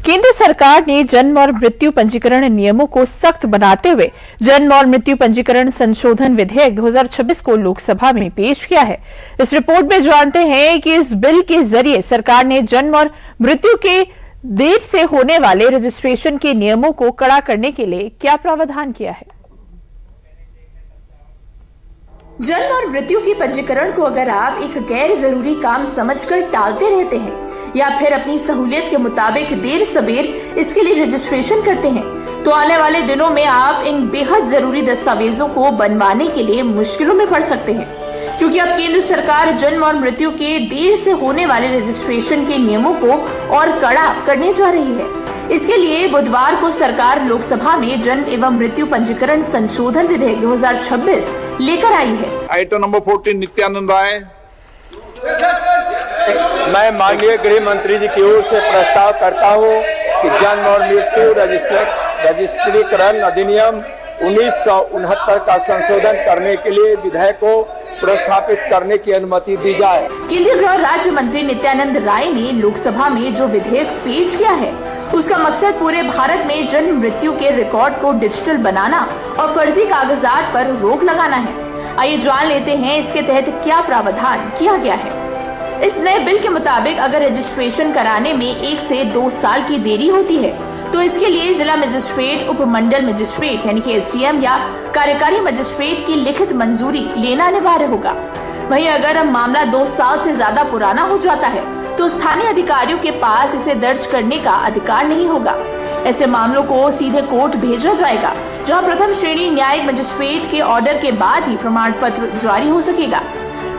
केंद्र सरकार ने जन्म और मृत्यु पंजीकरण नियमों को सख्त बनाते हुए जन्म और मृत्यु पंजीकरण संशोधन विधेयक 2026 को लोकसभा में पेश किया है। इस रिपोर्ट में जानते हैं कि इस बिल के जरिए सरकार ने जन्म और मृत्यु के देर से होने वाले रजिस्ट्रेशन के नियमों को कड़ा करने के लिए क्या प्रावधान किया है। जन्म और मृत्यु के पंजीकरण को अगर आप एक गैर जरूरी काम समझकर टालते रहते हैं या फिर अपनी सहूलियत के मुताबिक देर सबेर इसके लिए रजिस्ट्रेशन करते हैं, तो आने वाले दिनों में आप इन बेहद जरूरी दस्तावेजों को बनवाने के लिए मुश्किलों में पड़ सकते हैं, क्योंकि अब केंद्र सरकार जन्म और मृत्यु के देर से होने वाले रजिस्ट्रेशन के नियमों को और कड़ा करने जा रही है। इसके लिए बुधवार को सरकार लोकसभा में जन्म एवं मृत्यु पंजीकरण संशोधन विधेयक 2026 लेकर आई है। Item number 14 Nityanand Rai. मैं माननीय गृह मंत्री जी की ओर से प्रस्ताव करता हूं कि जन्म और मृत्यु रजिस्ट्रीकरण अधिनियम 1969 का संशोधन करने के लिए विधेयक को प्रस्तावित करने की अनुमति दी जाए। केंद्रीय गृह राज्य मंत्री नित्यानंद राय ने लोकसभा में जो विधेयक पेश किया है, उसका मकसद पूरे भारत में जन्म मृत्यु के रिकॉर्ड को डिजिटल बनाना और फर्जी कागजात पर रोक लगाना है। आइए जान लेते हैं इसके तहत क्या प्रावधान किया गया है। इस नए बिल के मुताबिक अगर रजिस्ट्रेशन कराने में 1 से 2 साल की देरी होती है, तो इसके लिए जिला मजिस्ट्रेट, उपमंडल मजिस्ट्रेट यानी कि एसडीएम या कार्यकारी मजिस्ट्रेट की लिखित मंजूरी लेना अनिवार्य होगा। वहीं अगर मामला 2 साल से ज्यादा पुराना हो जाता है, तो स्थानीय अधिकारियों के पास इसे दर्ज करने का अधिकार नहीं होगा। ऐसे मामलों को सीधे कोर्ट भेजा जाएगा, जहां प्रथम श्रेणी न्यायिक मजिस्ट्रेट के ऑर्डर के बाद ही प्रमाण पत्र जारी हो सकेगा।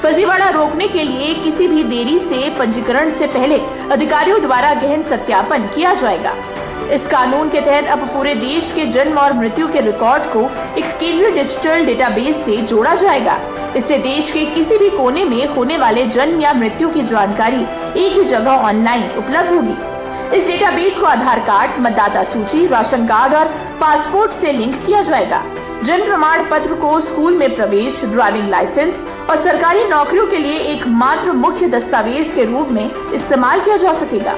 फर्जीवाड़ा रोकने के लिए किसी भी देरी से पंजीकरण से पहले अधिकारियों द्वारा गहन सत्यापन किया जाएगा। इस कानून के तहत अब पूरे देश के जन्म और मृत्यु के रिकॉर्ड को एक केंद्रीय डिजिटल डेटाबेस से जोड़ा जाएगा। इससे देश के किसी भी कोने में होने वाले जन्म या मृत्यु की जानकारी एक ही जगह ऑनलाइन उपलब्ध होगी। इस डेटाबेस को आधार कार्ड, मतदाता सूची, राशन कार्ड और पासपोर्ट से लिंक किया जाएगा। जन्म प्रमाण पत्र को स्कूल में प्रवेश, ड्राइविंग लाइसेंस और सरकारी नौकरियों के लिए एक मात्र मुख्य दस्तावेज के रूप में इस्तेमाल किया जा सकेगा।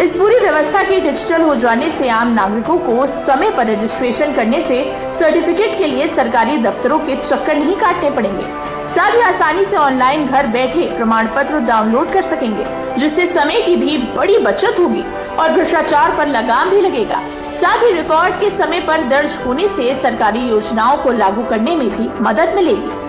इस पूरी व्यवस्था के डिजिटल हो जाने से आम नागरिकों को समय पर रजिस्ट्रेशन करने से सर्टिफिकेट के लिए सरकारी दफ्तरों के चक्कर नहीं काटने पड़ेंगे। साथ ही आसानी से ऑनलाइन घर बैठे प्रमाण पत्र डाउनलोड कर सकेंगे, जिससे समय की भी बड़ी बचत होगी और भ्रष्टाचार पर लगाम भी लगेगा। साथ ही रिकॉर्ड के समय पर दर्ज होने से सरकारी योजनाओं को लागू करने में भी मदद मिलेगी।